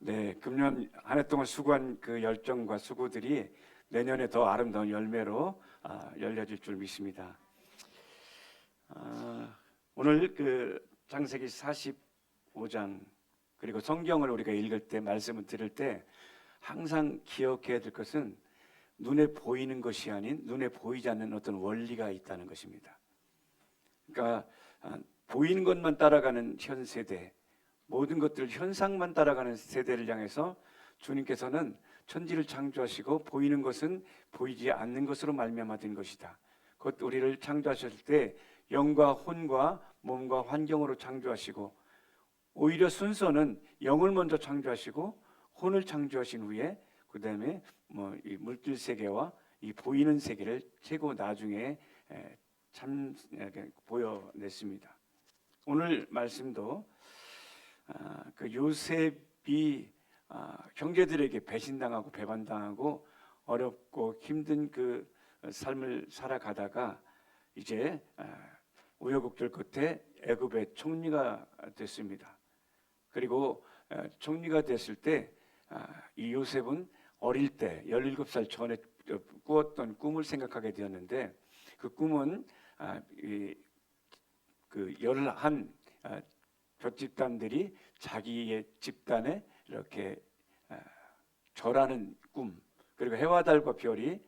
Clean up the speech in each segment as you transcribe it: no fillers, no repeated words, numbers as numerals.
네, 금년 한 해 동안 수고한 그 열정과 수고들이 내년에 더 아름다운 열매로 열려질 줄 믿습니다. 오늘 그 창세기 45장 그리고 성경을 우리가 읽을 때 말씀을 들을 때 항상 기억해야 될 것은 눈에 보이는 것이 아닌 눈에 보이지 않는 어떤 원리가 있다는 것입니다. 그러니까 보이는 것만 따라가는 현 세대, 모든 것들 현상만 따라가는 세대를 향해서 주님께서는 천지를 창조하시고 보이는 것은 보이지 않는 것으로 말미암아 된 것이다. 곧 우리를 창조하실 때 영과 혼과 몸과 환경으로 창조하시고 오히려 순서는 영을 먼저 창조하시고 혼을 창조하신 후에 그 다음에 이 물질 세계와 이 보이는 세계를 최고 나중에 보여냈습니다. 오늘 말씀도 그 요셉이 형제들에게 배신당하고 배반당하고 어렵고 힘든 그 삶을 살아가다가 이제 우여곡절 끝에 애굽의 총리가 됐습니다. 그리고 총리가 됐을 때 이 요셉은 어릴 때 17살 전에 꾸었던 꿈을 생각하게 되었는데 그 꿈은 그 11 볏집단들이 자기의 집단에 이렇게 절하는 꿈, 그리고 해와 달과 별이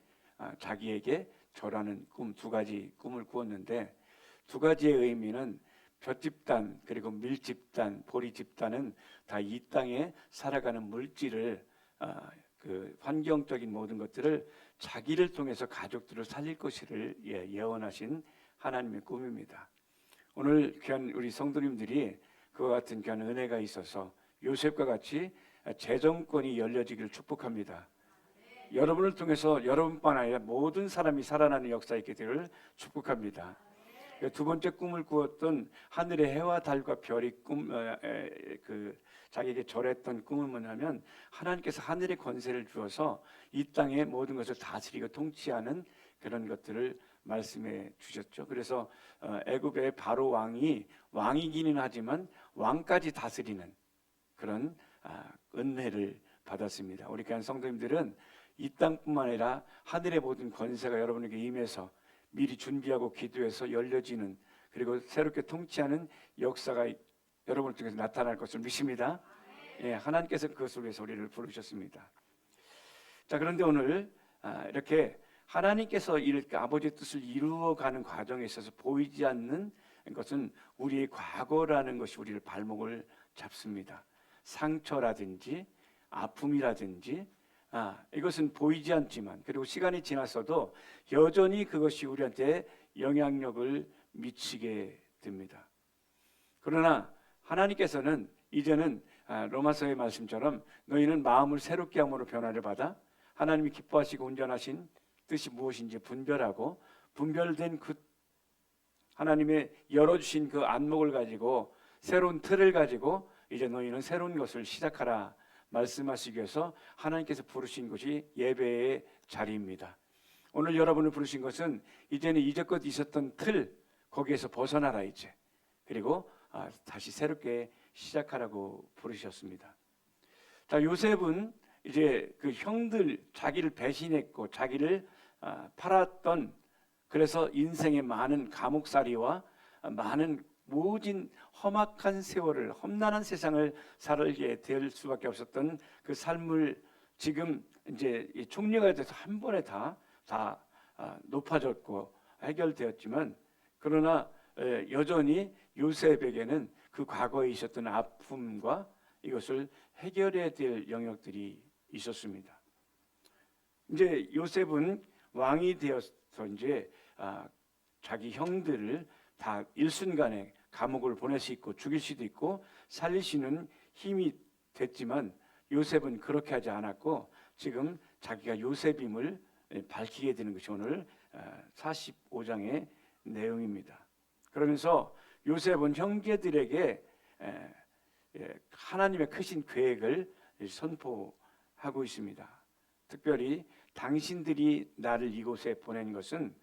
자기에게 절하는 꿈, 두 가지 꿈을 꾸었는데 두 가지의 의미는 볏집단 그리고 밀집단, 보리집단은 다 이 땅에 살아가는 물질을 그 환경적인 모든 것들을 자기를 통해서 가족들을 살릴 것을 예언하신 하나님의 꿈입니다. 오늘 귀한 우리 성도님들이 그와 같은 귀한 은혜가 있어서 요셉과 같이 재정권이 열려지기를 축복합니다. 여러분을 통해서 여러분뿐 아니라 모든 사람이 살아나는 역사가 있게 되기를 축복합니다. 두 번째 꿈을 꾸었던 하늘의 해와 달과 별이 자기에게 절했던 꿈은 뭐냐면 하나님께서 하늘의 권세를 주어서 이 땅의 모든 것을 다스리고 통치하는 그런 것들을 말씀해 주셨죠. 그래서 애굽의 바로 왕이기는 하지만 왕까지 다스리는 그런 은혜를 받았습니다. 우리 귀한 성도님들은 이 땅뿐만 아니라 하늘의 모든 권세가 여러분에게 임해서 미리 준비하고 기도해서 열려지는 그리고 새롭게 통치하는 역사가 여러분을 통해서 나타날 것을 믿습니다. 예, 하나님께서 그것을 위해서 우리를 부르셨습니다. 자, 그런데 오늘 이렇게 하나님께서 아버지의 뜻을 이루어가는 과정에 있어서 보이지 않는 것은 우리의 과거라는 것이 우리를 발목을 잡습니다. 상처라든지 아픔이라든지 이것은 보이지 않지만 그리고 시간이 지났어도 여전히 그것이 우리한테 영향력을 미치게 됩니다. 그러나 하나님께서는 이제는 로마서의 말씀처럼 너희는 마음을 새롭게 함으로 변화를 받아 하나님이 기뻐하시고 온전하신 뜻이 무엇인지 분별하고 분별된 그 하나님의 열어주신 그 안목을 가지고 새로운 틀을 가지고 이제 너희는 새로운 것을 시작하라 말씀하시기 위해서 하나님께서 부르신 것이 예배의 자리입니다. 오늘 여러분을 부르신 것은 이제는 이제껏 있었던 틀 거기에서 벗어나라 이제 그리고 다시 새롭게 시작하라고 부르셨습니다. 자, 요셉은 이제 그 형들 자기를 배신했고 자기를 팔았던 그래서 인생의 많은 감옥살이와 많은 모진 험악한 세월을 험난한 세상을 살게 될 수밖에 없었던 그 삶을 지금 이제 총리가 돼서 한 번에 다 높아졌고 해결되었지만 그러나 여전히 요셉에게는 그 과거에 있었던 아픔과 이것을 해결해야 될 영역들이 있었습니다. 이제 요셉은 왕이 되어서 이제 자기 형들을 다 일순간에 감옥을 보낼 수 있고 죽일 수도 있고 살릴 수 있는 힘이 됐지만 요셉은 그렇게 하지 않았고 지금 자기가 요셉임을 밝히게 되는 것이 오늘 45장의 내용입니다. 그러면서 요셉은 형제들에게 하나님의 크신 계획을 선포하고 있습니다. 특별히 당신들이 나를 이곳에 보낸 것은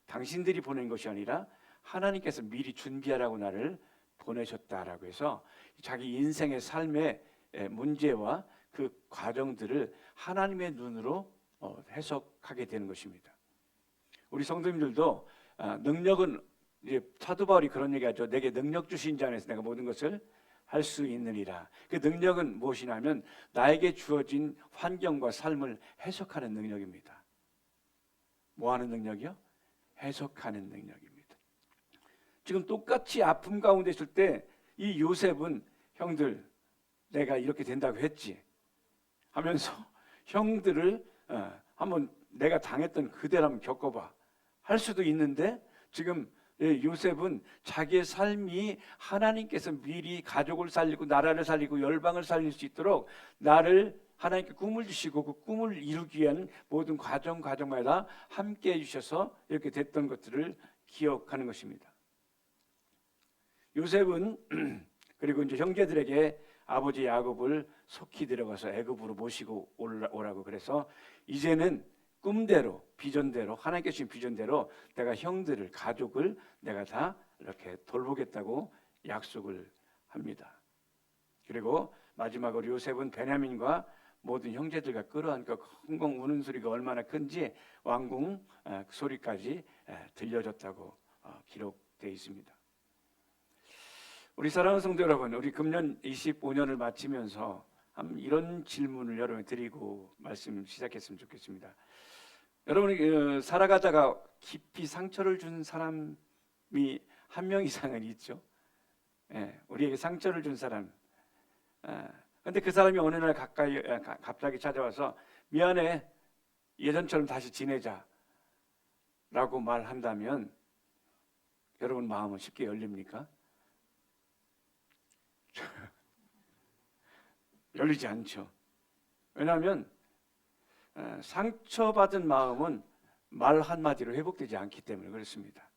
당신들이 보낸 것이 아니라 하나님께서 미리 준비하라고 나를 보내셨다라고 해서 자기 인생의 삶에 문제와 그 과정들을 하나님의 눈으로 해석하게 되는 것입니다. 우리 성도님들도 능력은 이제 사도 바울이 그런 얘기하죠. 내게 능력 주신 자 안에서 내가 모든 것을 할 수 있느니라. 그 능력은 무엇이냐면 나에게 주어진 환경과 삶을 해석하는 능력입니다. 뭐 하는 능력이요? 해석하는 능력입니다. 지금 똑같이 아픔 가운데 있을 때 이 요셉은 형들 내가 이렇게 된다고 했지 하면서 형들을 한번 내가 당했던 그대로 한번 겪어봐 할 수도 있는데 지금 요셉은 자기의 삶이 하나님께서 미리 가족을 살리고 나라를 살리고 열방을 살릴 수 있도록 나를 하나님께 꿈을 주시고 그 꿈을 이루기 위한 모든 과정마다 함께 해주셔서 이렇게 됐던 것들을 기억하는 것입니다. 요셉은 그리고 이제 형제들에게 아버지 야곱을 속히 데려가서 애굽으로 모시고 오라고 그래서 이제는 꿈대로 비전대로 하나님께 주신 비전대로 내가 형들을 가족을 내가 다 이렇게 돌보겠다고 약속을 합니다. 그리고 마지막으로 요셉은 베냐민과 모든 형제들과 끌어안고 쿵쿵 우는 소리가 얼마나 큰지 왕궁 소리까지 들려줬다고 기록되어 있습니다. 우리 사랑하는 성도 여러분, 우리 금년 25년을 마치면서 이런 질문을 여러분 드리고 말씀 시작했으면 좋겠습니다. 여러분이 살아가다가 깊이 상처를 준 사람이 한 명 이상은 있죠. 우리에게 상처를 준 사람. 근데 그 사람이 어느 날 갑자기 찾아와서 미안해, 예전처럼 다시 지내자 라고 말한다면 여러분 마음은 쉽게 열립니까? 열리지 않죠. 왜냐하면 상처받은 마음은 말 한마디로 회복되지 않기 때문에 그렇습니다.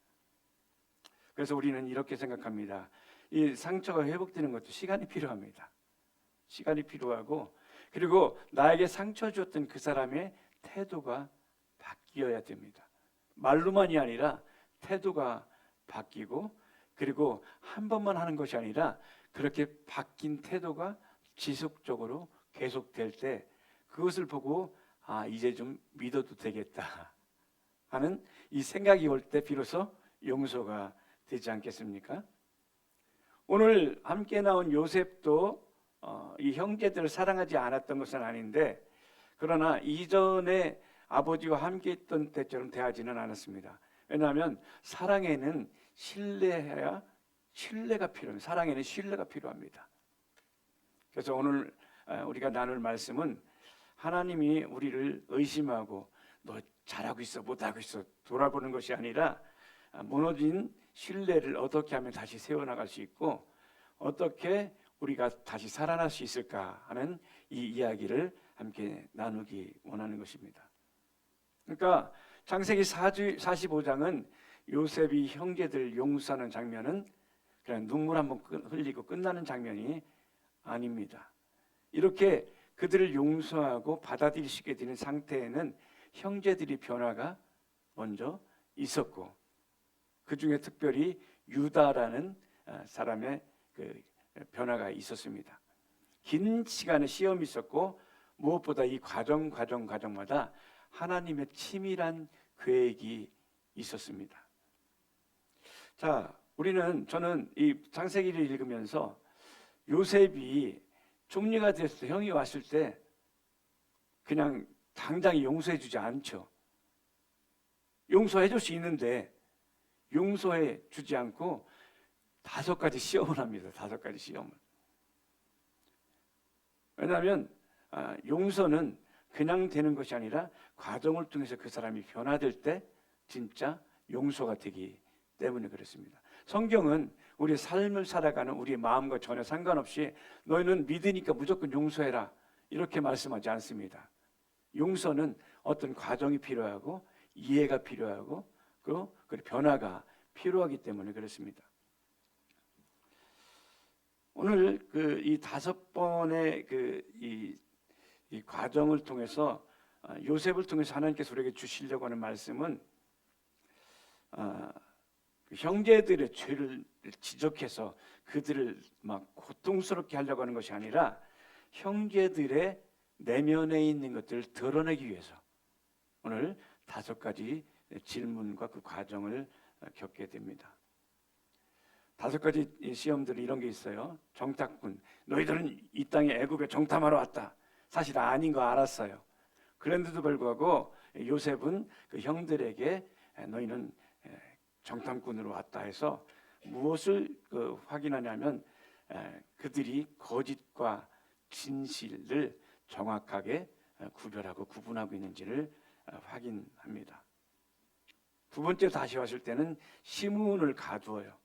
그래서 우리는 이렇게 생각합니다. 이 상처가 회복되는 것도 시간이 필요합니다. 시간이 필요하고 그리고 나에게 상처 줬던 그 사람의 태도가 바뀌어야 됩니다. 말로만이 아니라 태도가 바뀌고 그리고 한 번만 하는 것이 아니라 그렇게 바뀐 태도가 지속적으로 계속될 때 그것을 보고 이제 좀 믿어도 되겠다 하는 이 생각이 올 때 비로소 용서가 되지 않겠습니까? 오늘 함께 나온 요셉도 이 형제들을 사랑하지 않았던 것은 아닌데 그러나 이전에 아버지와 함께 있던 때처럼 대하지는 않았습니다. 왜냐하면 사랑에는 신뢰가 필요합니다. 사랑에는 신뢰가 필요합니다. 그래서 오늘 우리가 나눌 말씀은 하나님이 우리를 의심하고 너 잘하고 있어 못하고 있어 돌아보는 것이 아니라 무너진 신뢰를 어떻게 하면 다시 세워나갈 수 있고 어떻게 우리가 다시 살아날 수 있을까 하는 이 이야기를 함께 나누기 원하는 것입니다. 그러니까 창세기 45장은 요셉이 형제들 용서하는 장면은 그냥 눈물 한번 흘리고 끝나는 장면이 아닙니다. 이렇게 그들을 용서하고 받아들이시게 되는 상태에는 형제들이 변화가 먼저 있었고 그 중에 특별히 유다라는 사람의 그 변화가 있었습니다. 긴 시간의 시험이 있었고 무엇보다 이 과정마다 하나님의 치밀한 계획이 있었습니다. 자, 저는 이 창세기를 읽으면서 요셉이 총리가 됐을 때 형이 왔을 때 그냥 당장 용서해 주지 않죠. 용서해 줄 수 있는데 용서해 주지 않고 5가지 시험을 합니다. 5가지 시험을. 왜냐하면 용서는 그냥 되는 것이 아니라 과정을 통해서 그 사람이 변화될 때 진짜 용서가 되기 때문에 그렇습니다. 성경은 우리의 삶을 살아가는 우리의 마음과 전혀 상관없이 너희는 믿으니까 무조건 용서해라 이렇게 말씀하지 않습니다. 용서는 어떤 과정이 필요하고 이해가 필요하고 그 변화가 필요하기 때문에 그렇습니다. 오늘 이 5번의 이 과정을 통해서 요셉을 통해서 하나님께서 우리에게 주시려고 하는 말씀은 형제들의 죄를 지적해서 그들을 막 고통스럽게 하려고 하는 것이 아니라 형제들의 내면에 있는 것들을 드러내기 위해서 오늘 5가지 질문과 그 과정을 겪게 됩니다. 5가지 시험들이 이런 게 있어요. 정탐꾼, 너희들은 이 땅에 애굽에 정탐하러 왔다. 사실 아닌 거 알았어요. 그런데도 불구하고 요셉은 그 형들에게 너희는 정탐꾼으로 왔다 해서 무엇을 확인하냐면 그들이 거짓과 진실을 정확하게 구별하고 구분하고 있는지를 확인합니다. 두 번째 다시 왔을 때는 시므온을 가두어요.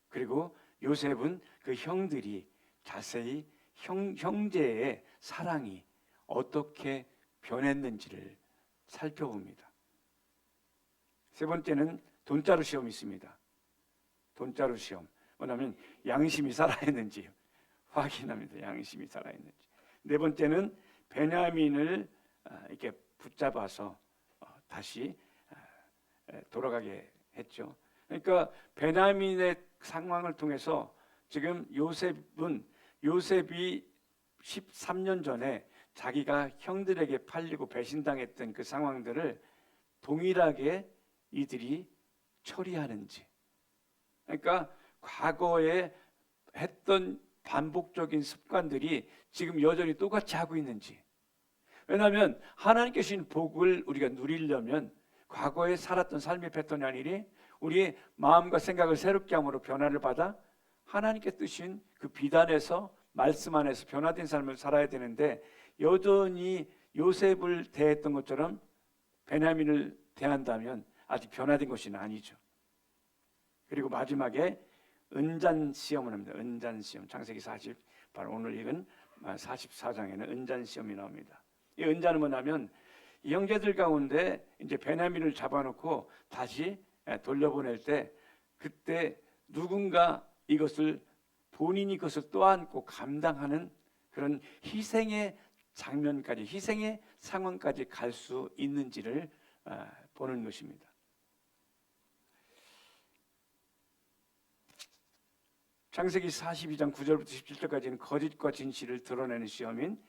그리고 요셉은 그 형들이 자세히 형제의 사랑이 어떻게 변했는지를 살펴봅니다. 세 번째는 돈자루 시험이 있습니다. 돈자루 시험. 뭐냐면 양심이 살아있는지 확인합니다. 양심이 살아있는지. 네 번째는 베냐민을 이렇게 붙잡아서 다시 돌아가게 했죠. 그러니까 베냐민의 상황을 통해서 지금 요셉이 13년 전에 자기가 형들에게 팔리고 배신당했던 그 상황들을 동일하게 이들이 처리하는지, 그러니까 과거에 했던 반복적인 습관들이 지금 여전히 똑같이 하고 있는지. 왜냐하면 하나님께 주신 복을 우리가 누리려면 과거에 살았던 삶의 패턴이 아니니 우리의 마음과 생각을 새롭게 함으로 변화를 받아 하나님께 뜨신 그 비단에서 말씀 안에서 변화된 삶을 살아야 되는데, 여전히 요셉을 대했던 것처럼 베냐민을 대한다면 아직 변화된 것이 아니죠. 그리고 마지막에 은잔 시험을 합니다. 은잔 시험. 창세기 40, 바로 오늘 읽은 44장에는 은잔 시험이 나옵니다. 이 은잔은 뭐냐면 이 형제들 가운데 이제 베냐민을 잡아놓고 다시 돌려보낼 때, 그때 누군가 이것을 본인이 그것을 떠안고 감당하는 그런 희생의 장면까지, 희생의 상황까지 갈 수 있는지를 보는 것입니다. 창세기 42장 9절부터 17절까지는 거짓과 진실을 드러내는 시험인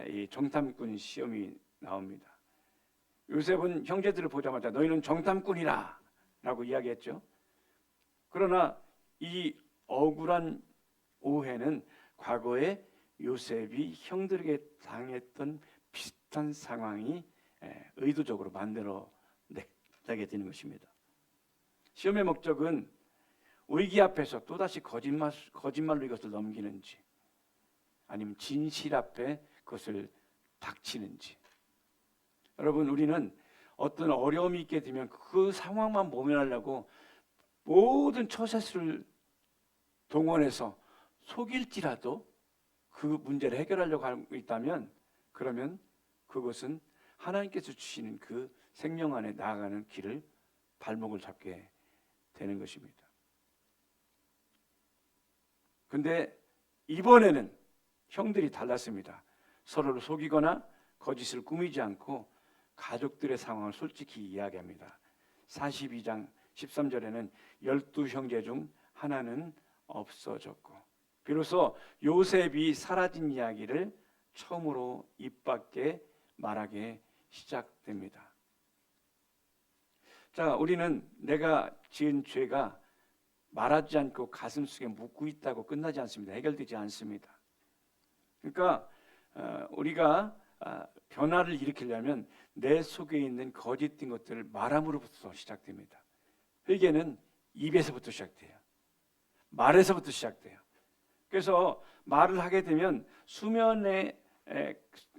이 정탐꾼 시험이 나옵니다. 요셉은 형제들을 보자마자 너희는 정탐꾼이라 라고 이야기했죠. 그러나 이 억울한 오해는 과거에 요셉이 형들에게 당했던 비슷한 상황이 의도적으로 만들어내게 되는 것입니다. 시험의 목적은 위기 앞에서 또다시 거짓말로 이것을 넘기는지, 아니면 진실 앞에 그것을 닥치는지. 여러분, 우리는 어떤 어려움이 있게 되면 그 상황만 모면하려고 모든 처세술을 동원해서 속일지라도 그 문제를 해결하려고 하고 있다면, 그러면 그것은 하나님께서 주시는 그 생명 안에 나아가는 길을 발목을 잡게 되는 것입니다. 근데 이번에는 형들이 달랐습니다. 서로를 속이거나 거짓을 꾸미지 않고 가족들의 상황을 솔직히 이야기합니다. 42장 13절에는 12형제 중 하나는 없어졌고, 비로소 요셉이 사라진 이야기를 처음으로 입 밖에 말하게 시작됩니다. 자, 우리는 내가 지은 죄가 말하지 않고 가슴속에 묻고 있다고 끝나지 않습니다. 해결되지 않습니다. 그러니까 우리가 변화를 일으키려면 내 속에 있는 거짓된 것들을 말함으로부터 시작됩니다. 회개는 입에서부터 시작돼요. 말에서부터 시작돼요. 그래서 말을 하게 되면 수면에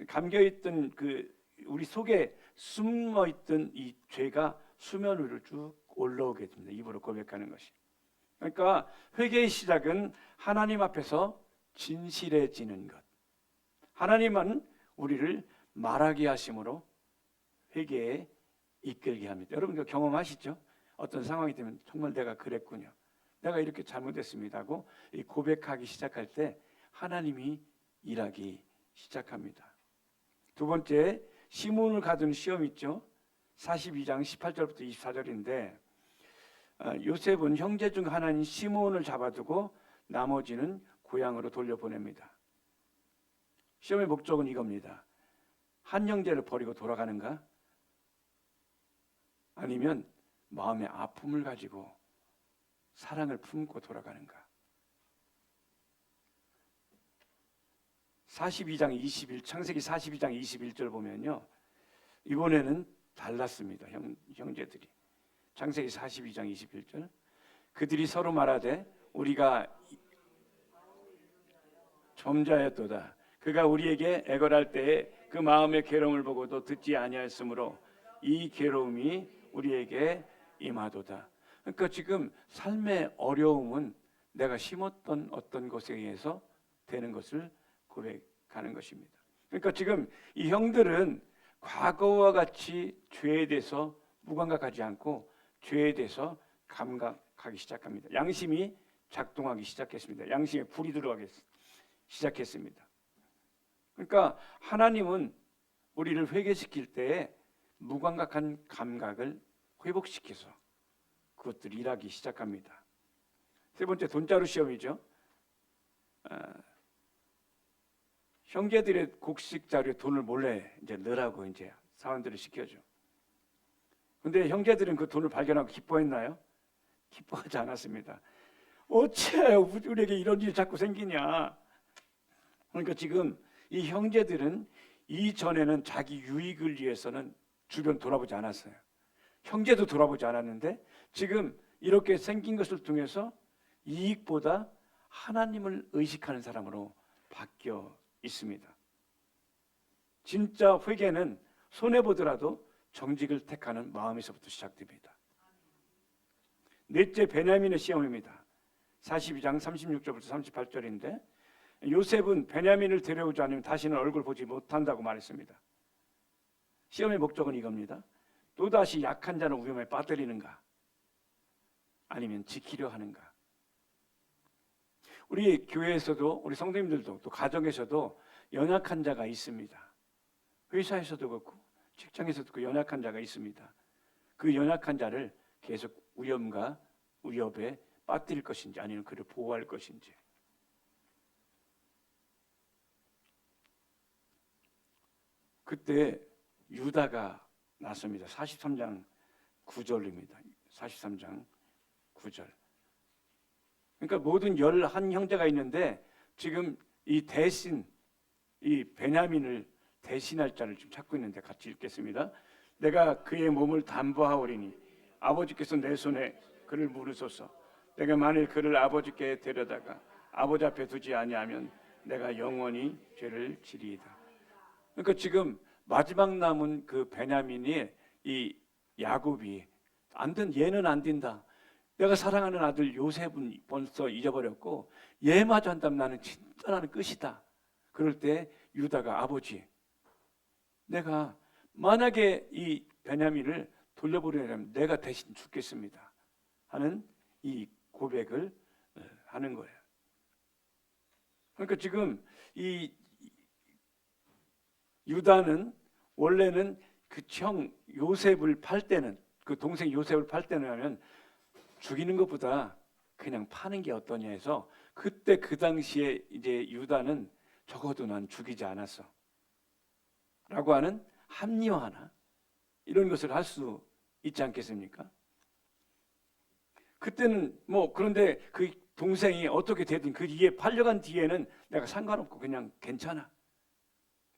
감겨있던 그 우리 속에 숨어있던 이 죄가 수면 위로 쭉 올라오게 됩니다. 입으로 고백하는 것이. 그러니까 회개의 시작은 하나님 앞에서 진실해지는 것. 하나님은 우리를 말하게 하심으로 회개에 이끌게 합니다. 여러분 그 경험하시죠? 어떤 상황이 되면 정말 내가 그랬군요, 내가 이렇게 잘못했습니다 하고 고백하기 시작할 때 하나님이 일하기 시작합니다. 두 번째, 시몬을 가둔 시험 있죠. 42장 18절부터 24절인데 요셉은 형제 중 하나인 시몬을 잡아두고 나머지는 고향으로 돌려보냅니다. 시험의 목적은 이겁니다. 한 형제를 버리고 돌아가는가? 아니면 마음의 아픔을 가지고 사랑을 품고 돌아가는가? 42장 21, 창세기 42장 21절 보면요, 이번에는 달랐습니다. 형제들이. 창세기 42장 21절, 그들이 서로 말하되 우리가 점자였도다. 그가 우리에게 애걸할 때에 그 마음의 괴로움을 보고도 듣지 아니하였으므로 이 괴로움이 우리에게 임하도다. 그러니까 지금 삶의 어려움은 내가 심었던 어떤 것에 의해서 되는 것을 고백하는 것입니다. 그러니까 지금 이 형들은 과거와 같이 죄에 대해서 무감각하지 않고 죄에 대해서 감각하기 시작합니다. 양심이 작동하기 시작했습니다. 양심에 불이 들어가기 시작했습니다. 그러니까 하나님은 우리를 회개시킬 때에 무감각한 감각을 회복시켜서 그것들이 일하기 시작합니다. 세 번째, 돈자루 시험이죠. 형제들의 곡식 자료에 돈을 몰래 이제 넣으라고 이제 사원들을 시켜줘. 근데 형제들은 그 돈을 발견하고 기뻐했나요? 기뻐하지 않았습니다. 어째 우리에게 이런 일이 자꾸 생기냐? 그러니까 지금 이 형제들은 이전에는 자기 유익을 위해서는 주변 돌아보지 않았어요. 형제도 돌아보지 않았는데 지금 이렇게 생긴 것을 통해서 이익보다 하나님을 의식하는 사람으로 바뀌어 있습니다. 진짜 회개는 손해보더라도 정직을 택하는 마음에서부터 시작됩니다. 넷째, 베냐민의 시험입니다. 42장 36절부터 38절인데 요셉은 베냐민을 데려오지 않으면 다시는 얼굴 보지 못한다고 말했습니다. 시험의 목적은 이겁니다. 또다시 약한 자는 위험에 빠뜨리는가? 아니면 지키려 하는가? 우리 교회에서도 우리 성도님들도 또 가정에서도 연약한 자가 있습니다. 회사에서도 그렇고 직장에서도 그 연약한 자가 있습니다. 그 연약한 자를 계속 위험과 위협에 빠뜨릴 것인지 아니면 그를 보호할 것인지. 그때 유다가 났습니다. 43장 9절입니다. 43장 9절. 그러니까 모든 11 형제가 있는데 지금 이 대신 이 베냐민을 대신할 자를 지금 찾고 있는데 같이 읽겠습니다. 내가 그의 몸을 담보하오리니 아버지께서 내 손에 그를 물으소서. 내가 만일 그를 아버지께 데려다가 아버지 앞에 두지 아니하면 내가 영원히 죄를 지리이다. 그러니까 지금 마지막 남은 그 베냐민이 이 야곱이 얘는 안 된다. 내가 사랑하는 아들 요셉은 벌써 잊어버렸고 얘마저 한다면 나는 진짜 나는 끝이다. 그럴 때 유다가 아버지, 내가 만약에 이 베냐민을 돌려보내려면 내가 대신 죽겠습니다 하는 이 고백을 하는 거예요. 그러니까 지금 이 유다는 원래는 그 형 요셉을 팔 때는 그 동생 요셉을 팔 때는 하면 죽이는 것보다 그냥 파는 게 어떠냐 해서 그때 그 당시에 이제 유다는 적어도 난 죽이지 않았어 라고 하는 합리화나 이런 것을 할 수 있지 않겠습니까? 그때는 뭐 그런데 그 동생이 어떻게 되든 그 뒤에 팔려간 뒤에는 내가 상관없고 그냥 괜찮아.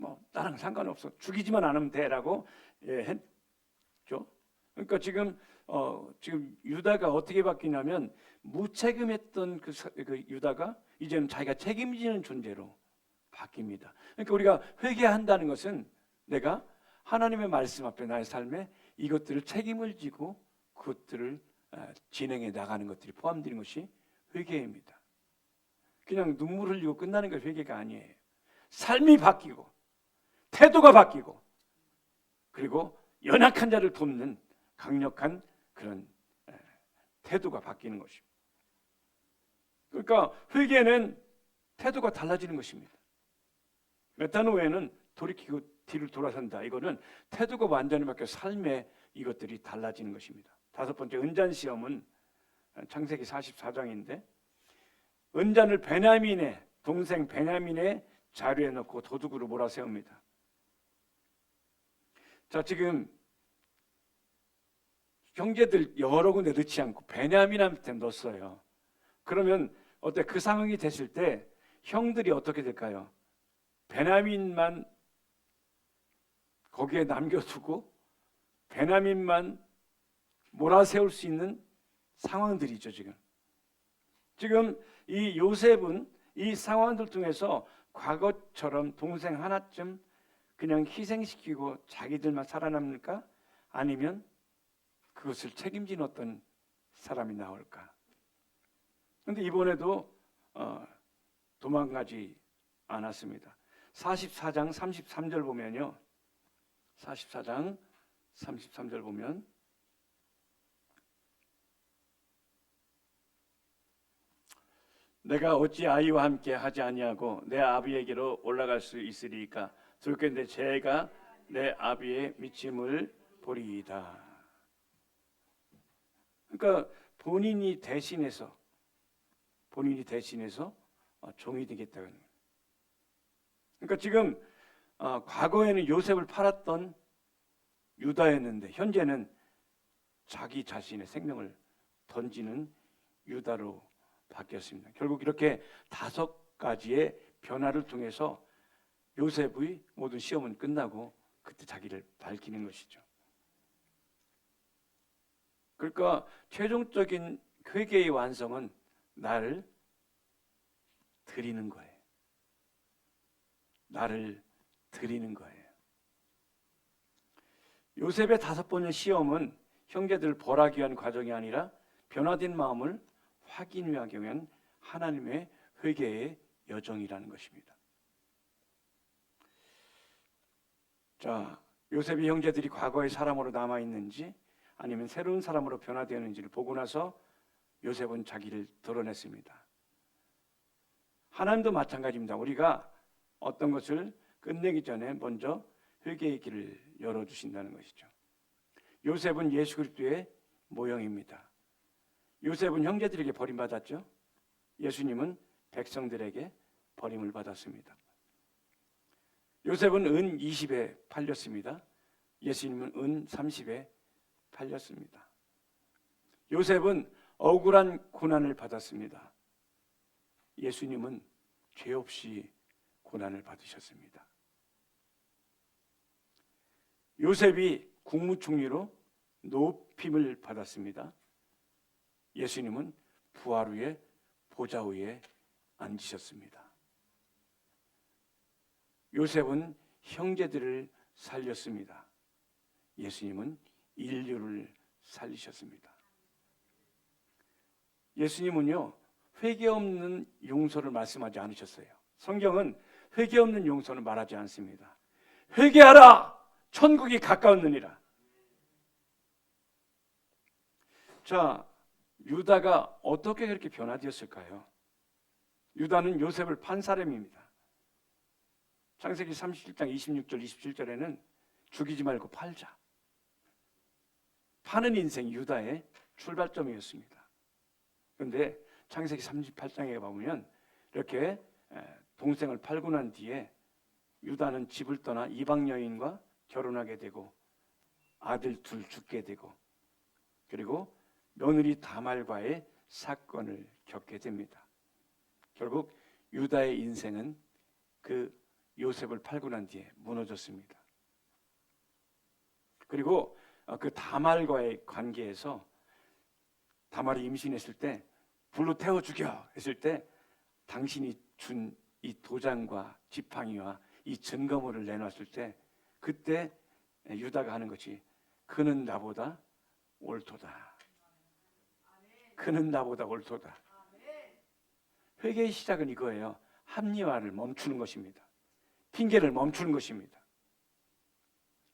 뭐 나랑 상관없어. 죽이지만 않으면 돼라고 했죠. 그러니까 지금 유다가 어떻게 바뀌냐면 무책임했던 그 유다가 이제는 자기가 책임지는 존재로 바뀝니다. 그러니까 우리가 회개한다는 것은 내가 하나님의 말씀 앞에 나의 삶에 이것들을 책임을 지고 그것들을 진행해 나가는 것들이 포함되는 것이 회개입니다. 그냥 눈물 흘리고 끝나는 게 회개가 아니에요. 삶이 바뀌고 태도가 바뀌고 그리고 연약한 자를 돕는 강력한 그런 태도가 바뀌는 것입니다. 그러니까 회개는 태도가 달라지는 것입니다. 메타노에는 돌이키고 뒤를 돌아선다. 이거는 태도가 완전히 바뀌어 삶의 이것들이 달라지는 것입니다. 다섯 번째, 은잔 시험은 창세기 44장인데 은잔을 베냐민의 동생 베냐민의 자루에 넣고 도둑으로 몰아세웁니다. 자, 지금 형제들 여러 군데 넣지 않고 베냐민한테 넣었어요. 그러면 어때? 그 상황이 됐을 때 형들이 어떻게 될까요? 베냐민만 거기에 남겨두고 베냐민만 몰아세울 수 있는 상황들이죠. 지금 이 요셉은 이 상황들 통해서 과거처럼 동생 하나쯤 그냥 희생시키고 자기들만 살아남을까? 아니면 그것을 책임진 어떤 사람이 나올까? 그런데 이번에도 도망가지 않았습니다. 44장 33절 보면요. 44장 33절 보면 내가 어찌 아이와 함께 하지 아니하고 내 아비에게로 올라갈 수 있으리까? 둘건데 제가 내 아비의 미침을 보리이다. 그러니까 본인이 대신해서 종이 되겠다는 거예요. 그러니까 지금 과거에는 요셉을 팔았던 유다였는데 현재는 자기 자신의 생명을 던지는 유다로 바뀌었습니다. 결국 이렇게 5가지의 변화를 통해서 요셉의 모든 시험은 끝나고 그때 자기를 밝히는 것이죠. 그러니까 최종적인 회개의 완성은 나를 드리는 거예요. 나를 드리는 거예요. 요셉의 5번의 시험은 형제들을 벌하기 위한 과정이 아니라 변화된 마음을 확인하기 위한 하나님의 회개의 여정이라는 것입니다. 자, 요셉의 형제들이 과거의 사람으로 남아있는지 아니면 새로운 사람으로 변화되었는지를 보고 나서 요셉은 자기를 드러냈습니다. 하나님도 마찬가지입니다. 우리가 어떤 것을 끝내기 전에 먼저 회개의 길을 열어주신다는 것이죠. 요셉은 예수 그리스도의 모형입니다. 요셉은 형제들에게 버림받았죠. 예수님은 백성들에게 버림을 받았습니다. 요셉은 은 20에 팔렸습니다. 예수님은 은 30에 팔렸습니다. 요셉은 억울한 고난을 받았습니다. 예수님은 죄 없이 고난을 받으셨습니다. 요셉이 국무총리로 높임을 받았습니다. 예수님은 부활 후에 보좌 위에 앉으셨습니다. 요셉은 형제들을 살렸습니다. 예수님은 인류를 살리셨습니다. 예수님은요, 회개 없는 용서를 말씀하지 않으셨어요. 성경은 회개 없는 용서는 말하지 않습니다. 회개하라! 천국이 가까웠느니라. 자, 유다가 어떻게 그렇게 변화되었을까요? 유다는 요셉을 판 사람입니다. 창세기 37장 26절 27절에는 죽이지 말고 팔자. 파는 인생이 유다의 출발점이었습니다. 그런데 창세기 38장에 보면 이렇게 동생을 팔고 난 뒤에 유다는 집을 떠나 이방 여인과 결혼하게 되고 아들 둘 죽게 되고 그리고 며느리 다말과의 사건을 겪게 됩니다. 결국 유다의 인생은 그 요셉을 팔고 난 뒤에 무너졌습니다. 그리고 그 다말과의 관계에서 다말이 임신했을 때 불로 태워 죽여 했을 때 당신이 준 이 도장과 지팡이와 이 증거물을 내놨을 때 그때 유다가 하는 것이 그는 나보다 옳도다. 그는 나보다 옳도다. 회개의 시작은 이거예요. 합리화를 멈추는 것입니다. 핑계를 멈추는 것입니다.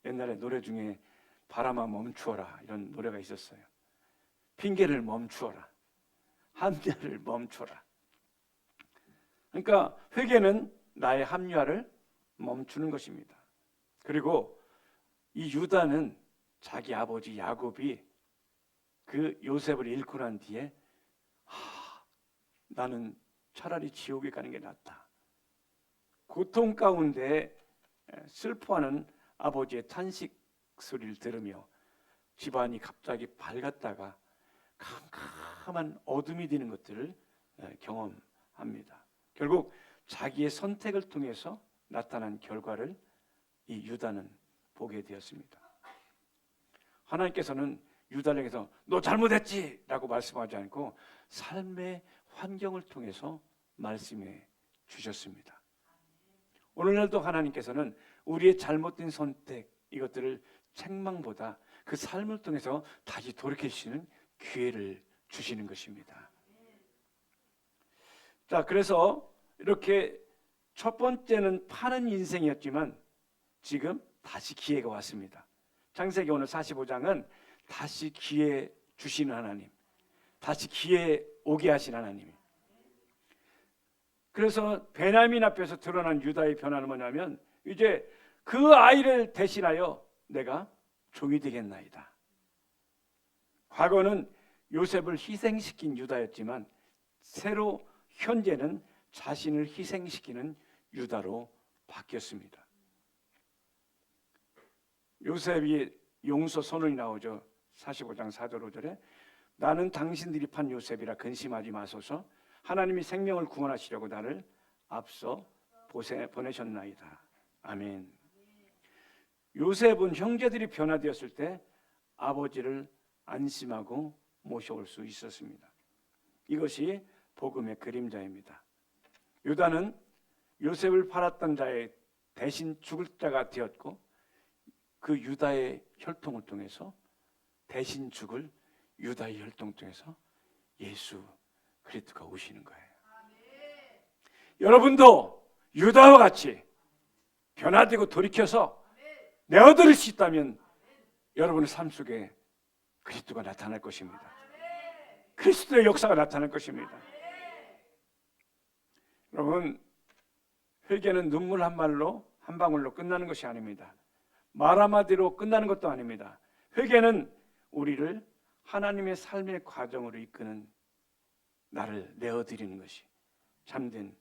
옛날에 노래 중에 바람아 멈추어라 이런 노래가 있었어요. 핑계를 멈추어라. 합리화를 멈춰라. 그러니까 회개는 나의 합리화를 멈추는 것입니다. 그리고 이 유다는 자기 아버지 야곱이 그 요셉을 잃고 난 뒤에 나는 차라리 지옥에 가는 게 낫다. 고통 가운데 슬퍼하는 아버지의 탄식 소리를 들으며 집안이 갑자기 밝았다가 캄캄한 어둠이 되는 것들을 경험합니다. 결국 자기의 선택을 통해서 나타난 결과를 이 유다는 보게 되었습니다. 하나님께서는 유다를 향해서 너 잘못했지 라고 말씀하지 않고 삶의 환경을 통해서 말씀해 주셨습니다. 오늘날도 하나님께서는 우리의 잘못된 선택 이것들을 책망보다 그 삶을 통해서 다시 돌이키시는 기회를 주시는 것입니다. 자, 그래서 이렇게 첫 번째는 파는 인생이었지만 지금 다시 기회가 왔습니다. 창세기 오늘 45장은 다시 기회 주시는 하나님, 다시 기회 오게 하신 하나님. 그래서 베냐민 앞에서 드러난 유다의 변화는 뭐냐면 이제 그 아이를 대신하여 내가 종이 되겠나이다. 과거는 요셉을 희생시킨 유다였지만 새로 현재는 자신을 희생시키는 유다로 바뀌었습니다. 요셉이 용서 선언이 나오죠. 45장 4절 5절에 나는 당신들이 판 요셉이라 근심하지 마소서 하나님이 생명을 구원하시려고 나를 앞서 보내셨나이다. 아멘. 요셉은 형제들이 변화되었을 때 아버지를 안심하고 모셔올 수 있었습니다. 이것이 복음의 그림자입니다. 유다는 요셉을 팔았던 자의 대신 죽을 자가 되었고 그 유다의 혈통을 통해서 대신 죽을 유다의 혈통을 통해서 예수 그리스도가 오시는 거예요. 여러분도 유다와 같이 변화되고 돌이켜서 내어드릴 수 있다면 여러분의 삶 속에 그리스도가 나타날 것입니다. 그리스도의 역사가 나타날 것입니다. 여러분, 회개는 눈물 한 말로 한 방울로 끝나는 것이 아닙니다. 말 한마디로 끝나는 것도 아닙니다. 회개는 우리를 하나님의 삶의 과정으로 이끄는 나를 내어드리는 것이 참된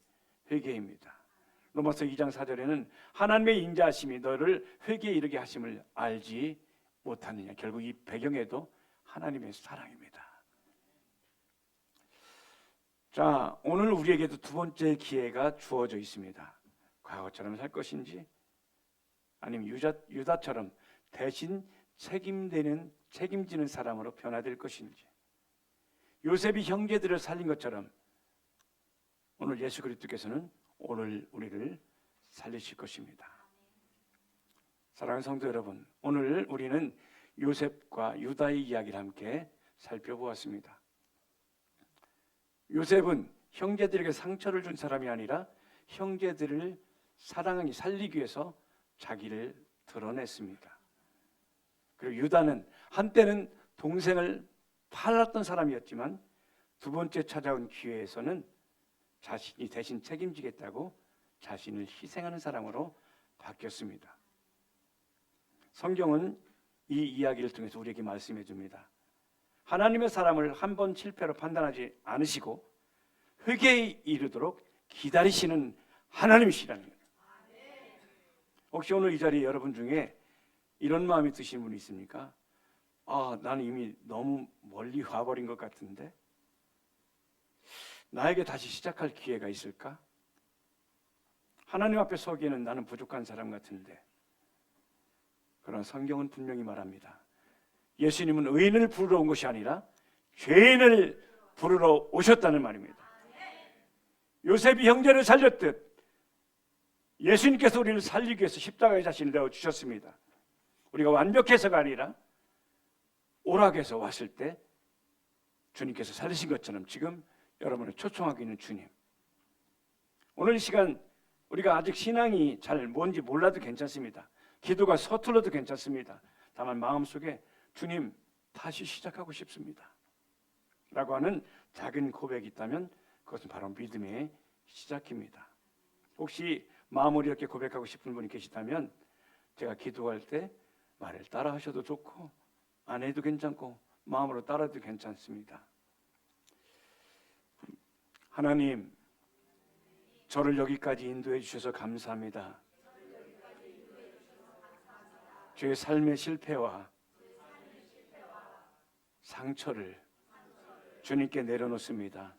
회개입니다. 로마서 2장 4절에는 하나님의 인자하심이 너를 회개에 이르게 하심을 알지 못하느냐. 결국 이 배경에도 하나님의 사랑입니다. 자, 오늘 우리에게도 두 번째 기회가 주어져 있습니다. 과거처럼 살 것인지 아니면 유다처럼 대신 책임지는 사람으로 변화될 것인지, 요셉이 형제들을 살린 것처럼 오늘 예수 그리스도께서는 오늘 우리를 살리실 것입니다. 사랑하는 성도 여러분, 오늘 우리는 요셉과 유다의 이야기를 함께 살펴보았습니다. 요셉은 형제들에게 상처를 준 사람이 아니라 형제들을 사랑하기 살리기 위해서 자기를 드러냈습니다. 그리고 유다는 한때는 동생을 팔았던 사람이었지만 두 번째 찾아온 기회에서는 자신이 대신 책임지겠다고 자신을 희생하는 사람으로 바뀌었습니다. 성경은 이 이야기를 통해서 우리에게 말씀해 줍니다. 하나님의 사람을 한 번 실패로 판단하지 않으시고 회개에 이르도록 기다리시는 하나님이시라는 거예요. 혹시 오늘 이 자리에 여러분 중에 이런 마음이 드시는 분이 있습니까? 나는 이미 너무 멀리 와버린 것 같은데 나에게 다시 시작할 기회가 있을까? 하나님 앞에 서기에는 나는 부족한 사람 같은데. 그러나 성경은 분명히 말합니다. 예수님은 의인을 부르러 온 것이 아니라 죄인을 부르러 오셨다는 말입니다. 요셉이 형제를 살렸듯 예수님께서 우리를 살리기 위해서 십자가에 자신을 내어주셨습니다. 우리가 완벽해서가 아니라 오락해서 왔을 때 주님께서 살리신 것처럼 지금 여러분을 초청하고 있는 주님. 오늘 이 시간 우리가 아직 신앙이 잘 뭔지 몰라도 괜찮습니다. 기도가 서툴러도 괜찮습니다. 다만 마음속에 주님 다시 시작하고 싶습니다 라고 하는 작은 고백이 있다면 그것은 바로 믿음의 시작입니다. 혹시 마음으로 이렇게 고백하고 싶은 분이 계시다면 제가 기도할 때 말을 따라 하셔도 좋고 안 해도 괜찮고 마음으로 따라도 괜찮습니다. 하나님, 저를 여기까지 인도해 주셔서 감사합니다. 저의 삶의 실패와 상처를 주님께 내려놓습니다.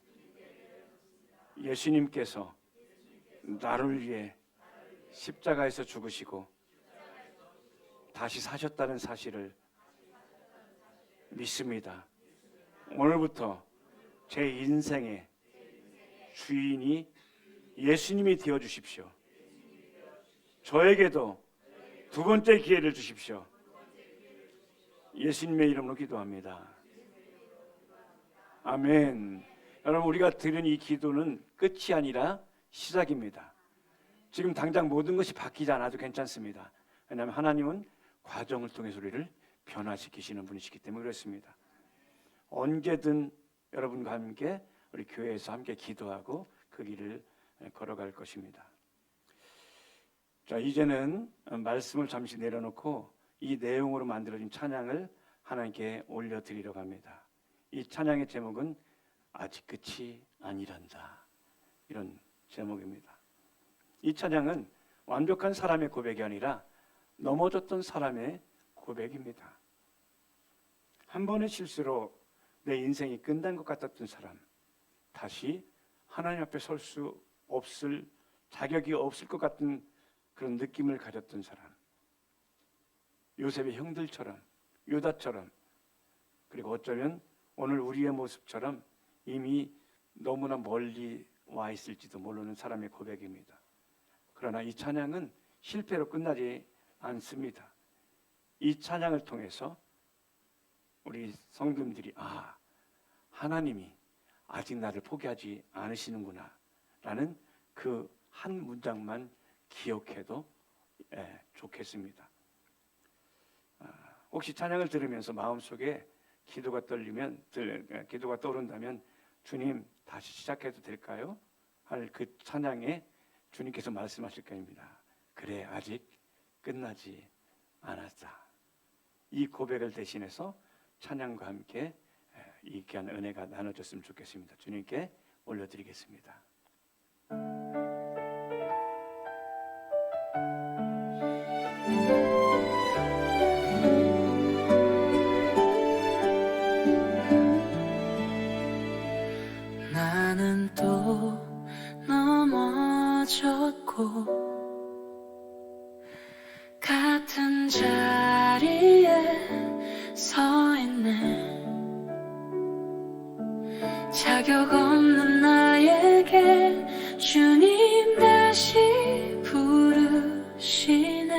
예수님께서 나를 위해 십자가에서 죽으시고 다시 사셨다는 사실을 믿습니다. 오늘부터 제 인생의 주인이 예수님이 되어 주십시오. 저에게도 두 번째 기회를 주십시오. 예수님의 이름으로 기도합니다. 아멘. 여러분, 우리가 드린 이 기도는 끝이 아니라 시작입니다. 지금 당장 모든 것이 바뀌지 않아도 괜찮습니다. 왜냐하면 하나님은 과정을 통해서 우리를 변화시키시는 분이시기 때문에 그렇습니다. 언제든 여러분과 함께 우리 교회에서 함께 기도하고 그 길을 걸어갈 것입니다. 자, 이제는 말씀을 잠시 내려놓고 이 내용으로 만들어진 찬양을 하나님께 올려드리려고 합니다. 이 찬양의 제목은 아직 끝이 아니란다, 이런 제목입니다. 이 찬양은 완벽한 사람의 고백이 아니라 넘어졌던 사람의 고백입니다. 한 번의 실수로 내 인생이 끝난 것 같았던 사람, 다시 하나님 앞에 설 수 없을 자격이 없을 것 같은 그런 느낌을 가졌던 사람, 요셉의 형들처럼, 유다처럼, 그리고 어쩌면 오늘 우리의 모습처럼 이미 너무나 멀리 와 있을지도 모르는 사람의 고백입니다. 그러나 이 찬양은 실패로 끝나지 않습니다. 이 찬양을 통해서 우리 성도님들이 하나님이 아직 나를 포기하지 않으시는구나 라는 그 한 문장만 기억해도 좋겠습니다. 혹시 찬양을 들으면서 마음속에 기도가 떠오른다면 주님 다시 시작해도 될까요? 할 그 찬양에 주님께서 말씀하실 겁니다. 그래, 아직 끝나지 않았다. 이 고백을 대신해서 찬양과 함께 이 귀한 은혜가 나눠졌으면 좋겠습니다. 주님께 올려드리겠습니다. 나는 또 넘어졌고 같은 자리에 서 있네. 자격 없는 나에게 주님 다시 부르시네.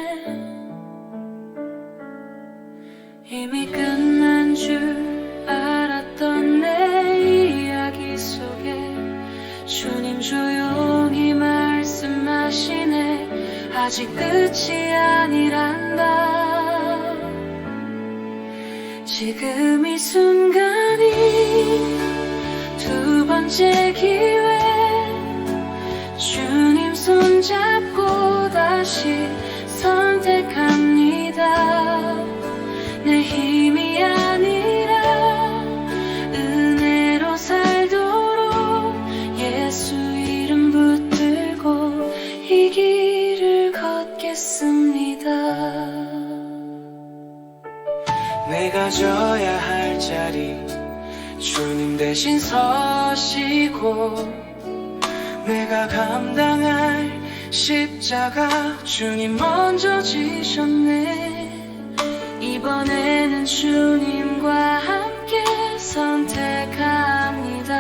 이미 끝난 줄 알았던 내 이야기 속에 주님 조용히 말씀하시네. 아직 끝이 아니란다. 지금 이 순간이 두 번째 기회. 주님 손잡고 다시 선택합니다. 내 힘이 아니라 은혜로 살도록 예수 이름 붙들고 이 길을 걷겠습니다. 내가 져야 할 자리 주님 대신 서시고, 내가 감당할 십자가 주님 먼저 지셨네. 이번에는 주님과 함께 선택합니다.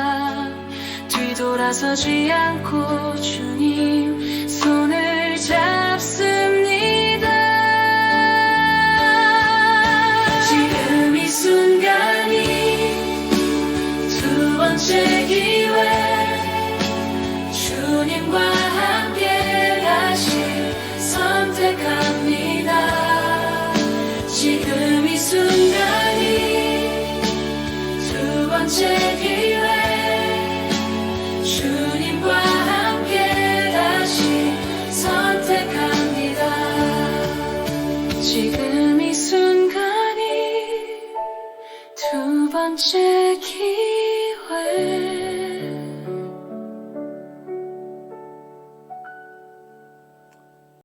뒤돌아서지 않고 주님 손을 잡습니다. 지금 이 순간이 두 번째 기회. 주님과 함께 다시 선택합니다. 지금 이 순간이 두 번째 기회. 주님과 함께 다시 선택합니다. 지금 이 순간이 두 번째